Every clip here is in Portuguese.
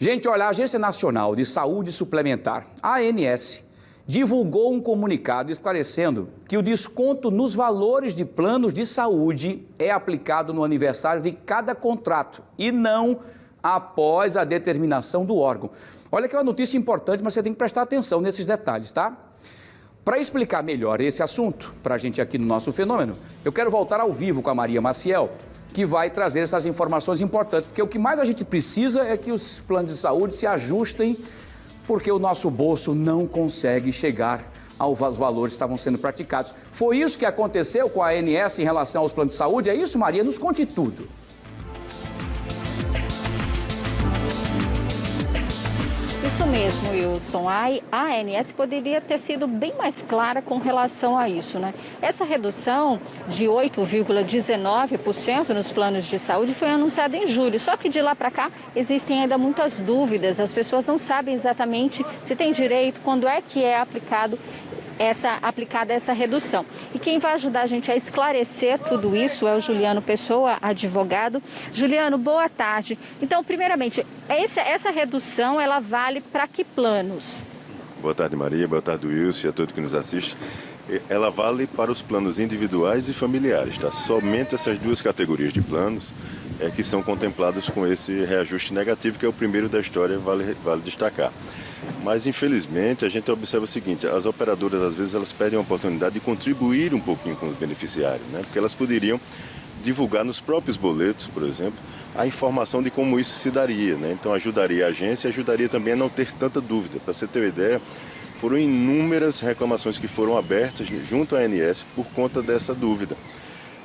Gente, olha, a Agência Nacional de Saúde Suplementar, a ANS, divulgou um comunicado esclarecendo que o desconto nos valores de planos de saúde é aplicado no aniversário de cada contrato e não após a determinação do órgão. Olha que é uma notícia importante, mas você tem que prestar atenção nesses detalhes, tá? Para explicar melhor esse assunto, para a gente aqui no nosso Fenômeno, eu quero voltar ao vivo com a Maria Maciel, que vai trazer essas informações importantes, porque o que mais a gente precisa é que os planos de saúde se ajustem, porque o nosso bolso não consegue chegar aos valores que estavam sendo praticados. Foi isso que aconteceu com a ANS em relação aos planos de saúde? É isso, Maria? Nos conte tudo. Isso mesmo, Wilson. A ANS poderia ter sido bem mais clara com relação a isso, né? Essa redução de 8,19% nos planos de saúde foi anunciada em julho, só que de lá para cá existem ainda muitas dúvidas. As pessoas não sabem exatamente se tem direito, quando é que é aplicada essa redução. E quem vai ajudar a gente a esclarecer tudo isso é o Juliano Pessoa, advogado. Juliano, boa tarde. Então, primeiramente, essa redução, ela vale para que planos? Boa tarde, Maria. Boa tarde, Wilson, e a todos que nos assistem. Ela vale para os planos individuais e familiares, tá? Somente essas duas categorias de planos que são contemplados com esse reajuste negativo, que é o primeiro da história, vale destacar. Mas, infelizmente, a gente observa o seguinte: as operadoras, às vezes, elas perdem a oportunidade de contribuir um pouquinho com os beneficiários, né? Porque elas poderiam divulgar nos próprios boletos, por exemplo, a informação de como isso se daria, né? Então, ajudaria a agência e ajudaria também a não ter tanta dúvida. Para você ter uma ideia, foram inúmeras reclamações que foram abertas junto à ANS por conta dessa dúvida.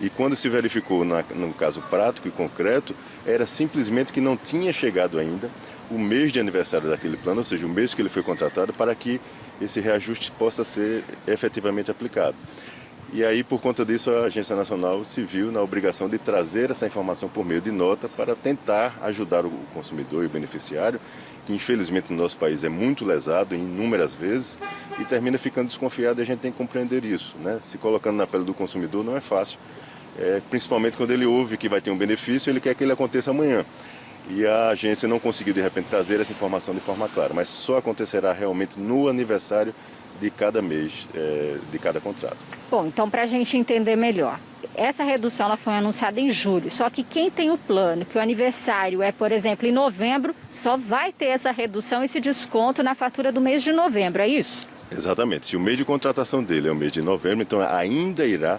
E quando se verificou, no caso prático e concreto, era simplesmente que não tinha chegado ainda o mês de aniversário daquele plano, ou seja, o mês que ele foi contratado, para que esse reajuste possa ser efetivamente aplicado. E aí, por conta disso, a Agência Nacional se viu na obrigação de trazer essa informação por meio de nota para tentar ajudar o consumidor e o beneficiário, que infelizmente no nosso país é muito lesado inúmeras vezes e termina ficando desconfiado, e a gente tem que compreender isso, né? Se colocando na pele do consumidor não é fácil, principalmente quando ele ouve que vai ter um benefício, ele quer que ele aconteça amanhã. E a agência não conseguiu, de repente, trazer essa informação de forma clara, mas só acontecerá realmente no aniversário de cada mês, de cada contrato. Bom, então, para a gente entender melhor, essa redução ela foi anunciada em julho, só que quem tem o plano, que o aniversário é, por exemplo, em novembro, só vai ter essa redução, esse desconto na fatura do mês de novembro, é isso? Exatamente. Se o mês de contratação dele é o mês de novembro, então ainda irá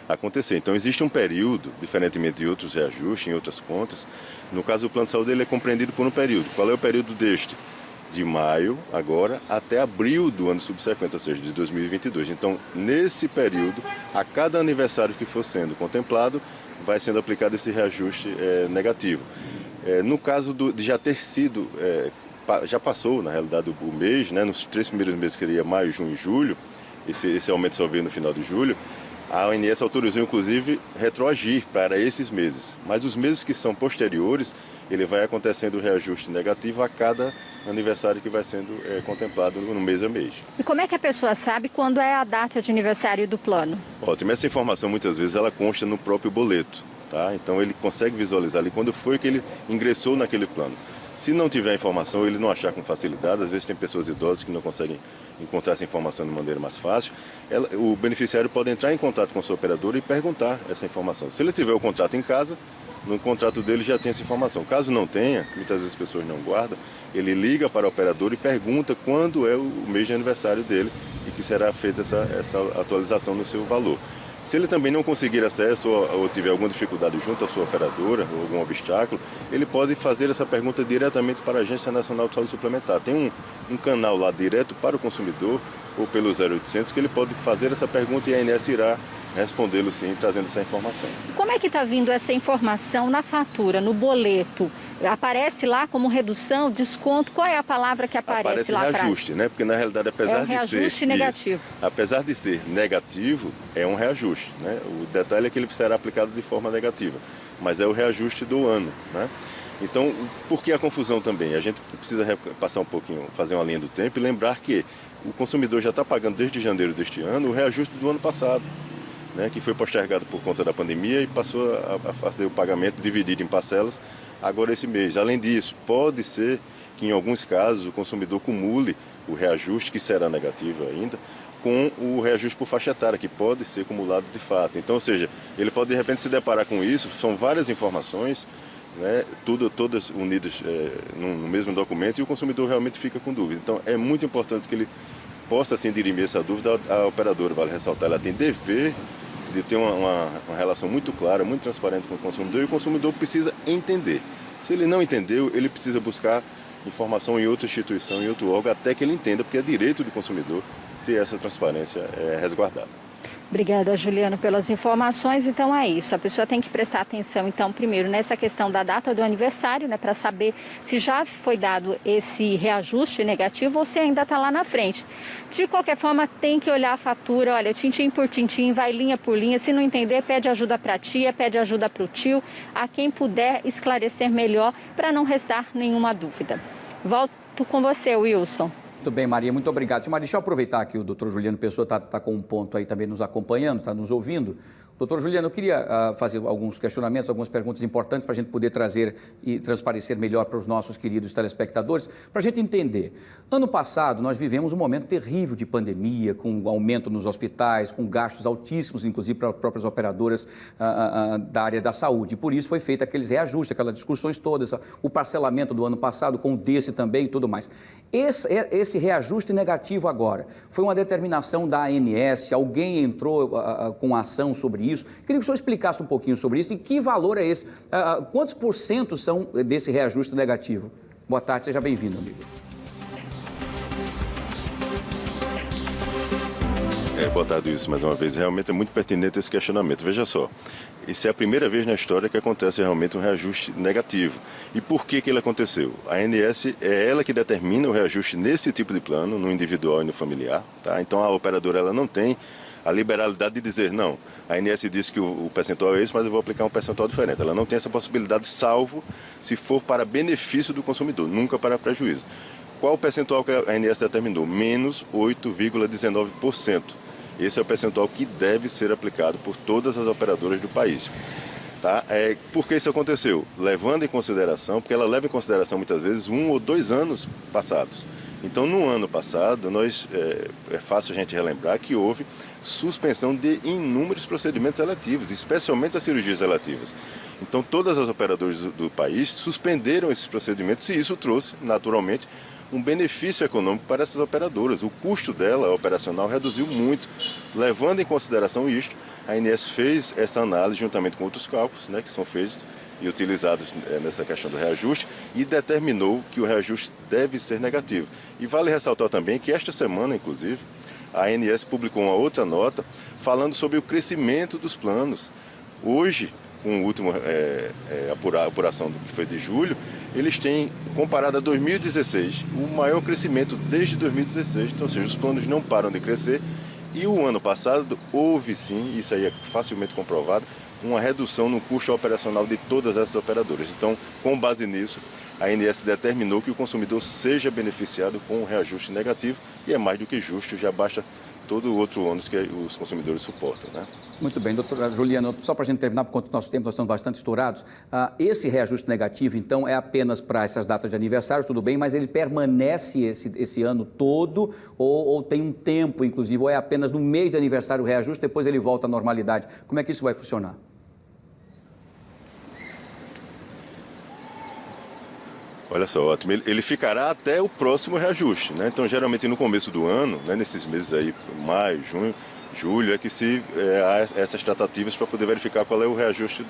acontecer. Então, existe um período, diferentemente de outros reajustes em outras contas. No caso do plano de saúde, ele é compreendido por um período. Qual é o período deste? De maio, agora, até abril do ano subsequente, ou seja, de 2022. Então, nesse período, a cada aniversário que for sendo contemplado, vai sendo aplicado esse reajuste negativo. No caso de já ter sido, já passou, na realidade, o mês, né, nos 3 primeiros meses, que seria maio, junho e julho, esse aumento só veio no final de julho, a ANS autorizou, inclusive, retroagir para esses meses. Mas os meses que são posteriores, ele vai acontecendo o reajuste negativo a cada aniversário que vai sendo contemplado no mês a mês. E como é que a pessoa sabe quando é a data de aniversário do plano? Ótimo, essa informação muitas vezes ela consta no próprio boleto, tá? Então ele consegue visualizar ali quando foi que ele ingressou naquele plano. Se não tiver a informação, ele não achar com facilidade, às vezes tem pessoas idosas que não conseguem encontrar essa informação de maneira mais fácil, o beneficiário pode entrar em contato com a sua operadora e perguntar essa informação. Se ele tiver o contrato em casa, no contrato dele já tem essa informação. Caso não tenha, muitas vezes as pessoas não guardam, ele liga para a operadora e pergunta quando é o mês de aniversário dele e que será feita essa atualização no seu valor. Se ele também não conseguir acesso ou tiver alguma dificuldade junto à sua operadora ou algum obstáculo, ele pode fazer essa pergunta diretamente para a Agência Nacional de Saúde Suplementar. Tem um canal lá direto para o consumidor ou pelo 0800 que ele pode fazer essa pergunta e a ANS irá respondê-lo sim, trazendo essa informação. Como é que está vindo essa informação na fatura, no boleto? Aparece lá como redução, desconto? Qual é a palavra que aparece lá? Aparece reajuste, né? Porque na realidade, apesar de ser reajuste negativo. Isso, apesar de ser negativo, é um reajuste, né? O detalhe é que ele será aplicado de forma negativa, mas é o reajuste do ano, né? Então, por que a confusão também? A gente precisa passar um pouquinho, fazer uma linha do tempo e lembrar que o consumidor já está pagando desde janeiro deste ano o reajuste do ano passado, né? Que foi postergado por conta da pandemia e passou a fazer o pagamento dividido em parcelas agora esse mês. Além disso, pode ser que em alguns casos o consumidor cumule o reajuste, que será negativo ainda, com o reajuste por faixa etária, que pode ser acumulado de fato. Então, ou seja, ele pode de repente se deparar com isso, são várias informações, né, todas unidas no mesmo documento, e o consumidor realmente fica com dúvida. Então, é muito importante que ele possa assim, dirimir essa dúvida. A operadora, vale ressaltar, ela tem dever de ter uma relação muito clara, muito transparente com o consumidor, e o consumidor precisa entender. Se ele não entendeu, ele precisa buscar informação em outra instituição, em outro órgão, até que ele entenda, porque é direito do consumidor ter essa transparência resguardada. Obrigada, Juliano, pelas informações. Então é isso, a pessoa tem que prestar atenção, então, primeiro, nessa questão da data do aniversário, né, para saber se já foi dado esse reajuste negativo ou se ainda está lá na frente. De qualquer forma, tem que olhar a fatura, olha, tintim por tintim, vai linha por linha. Se não entender, pede ajuda para a tia, pede ajuda para o tio, a quem puder esclarecer melhor, para não restar nenhuma dúvida. Volto com você, Wilson. Muito bem, Maria, muito obrigado. Maria, deixa eu aproveitar que o doutor Juliano Pessoa está com um ponto aí também nos acompanhando, está nos ouvindo. Doutor Juliano, eu queria fazer alguns questionamentos, algumas perguntas importantes para a gente poder trazer e transparecer melhor para os nossos queridos telespectadores, para a gente entender. Ano passado, nós vivemos um momento terrível de pandemia, com aumento nos hospitais, com gastos altíssimos, inclusive para as próprias operadoras da área da saúde. E por isso foi feito aqueles reajustes, aquelas discussões todas, o parcelamento do ano passado, com o desse também e tudo mais. Esse reajuste negativo agora, foi uma determinação da ANS? Alguém entrou com ação sobre isso? Queria que o senhor explicasse um pouquinho sobre isso e que valor é esse? Quantos por cento são desse reajuste negativo? Boa tarde, seja bem-vindo, amigo. Boa tarde, isso mais uma vez. Realmente é muito pertinente esse questionamento. Veja só, isso é a primeira vez na história que acontece realmente um reajuste negativo. E por que ele aconteceu? A ANS é ela que determina o reajuste nesse tipo de plano, no individual e no familiar. Tá? Então a operadora ela não tem a liberalidade de dizer, não, a ANS disse que o percentual é esse, mas eu vou aplicar um percentual diferente. Ela não tem essa possibilidade, salvo se for para benefício do consumidor, nunca para prejuízo. Qual o percentual que a ANS determinou? Menos 8,19%. Esse é o percentual que deve ser aplicado por todas as operadoras do país. Tá? Por que isso aconteceu? Levando em consideração, porque ela leva em consideração muitas vezes 1 ou 2 anos passados. Então, no ano passado, é fácil a gente relembrar que houve suspensão de inúmeros procedimentos eletivos, especialmente as cirurgias eletivas. Então, todas as operadoras do país suspenderam esses procedimentos e isso trouxe, naturalmente, um benefício econômico para essas operadoras. O custo dela, operacional, reduziu muito. Levando em consideração isto, a ANS fez essa análise juntamente com outros cálculos, né, que são feitos e utilizados nessa questão do reajuste, e determinou que o reajuste deve ser negativo. E vale ressaltar também que esta semana, inclusive, a ANS publicou uma outra nota falando sobre o crescimento dos planos. Hoje, com a última apuração do que foi de julho, eles têm, comparado a 2016, o maior crescimento desde 2016. Então, ou seja, os planos não param de crescer. E o ano passado houve sim, isso aí é facilmente comprovado, uma redução no custo operacional de todas essas operadoras. Então, com base nisso, a ANS determinou que o consumidor seja beneficiado com um reajuste negativo, e é mais do que justo, já basta todo o outro ônus que os consumidores suportam, né? Muito bem, doutora Juliano, só para a gente terminar, por conta do nosso tempo, nós estamos bastante estourados. Esse reajuste negativo, então, é apenas para essas datas de aniversário, tudo bem, mas ele permanece esse ano todo ou tem um tempo, inclusive, ou é apenas no mês de aniversário o reajuste, depois ele volta à normalidade? Como é que isso vai funcionar? Olha só, ótimo. Ele ficará até o próximo reajuste, né? Então, geralmente, no começo do ano, né, nesses meses aí, maio, junho, julho, é que há essas tratativas para poder verificar qual é o reajuste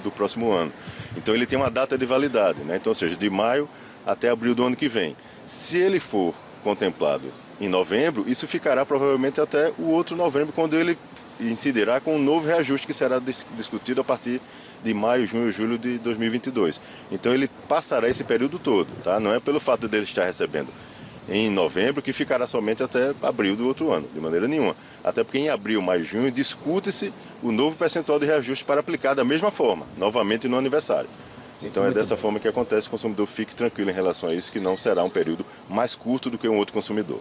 do próximo ano. Então, ele tem uma data de validade, né? Então, ou seja, de maio até abril do ano que vem. Se ele for contemplado em novembro, isso ficará provavelmente até o outro novembro, quando ele incidirá com um novo reajuste que será discutido a partir de maio, junho e julho de 2022. Então ele passará esse período todo, tá? Não é pelo fato dele estar recebendo em novembro que ficará somente até abril do outro ano, de maneira nenhuma. Até porque em abril, maio e junho discute-se o novo percentual de reajuste para aplicar da mesma forma, novamente no aniversário. Então é dessa forma que acontece, o consumidor fique tranquilo em relação a isso, que não será um período mais curto do que um outro consumidor.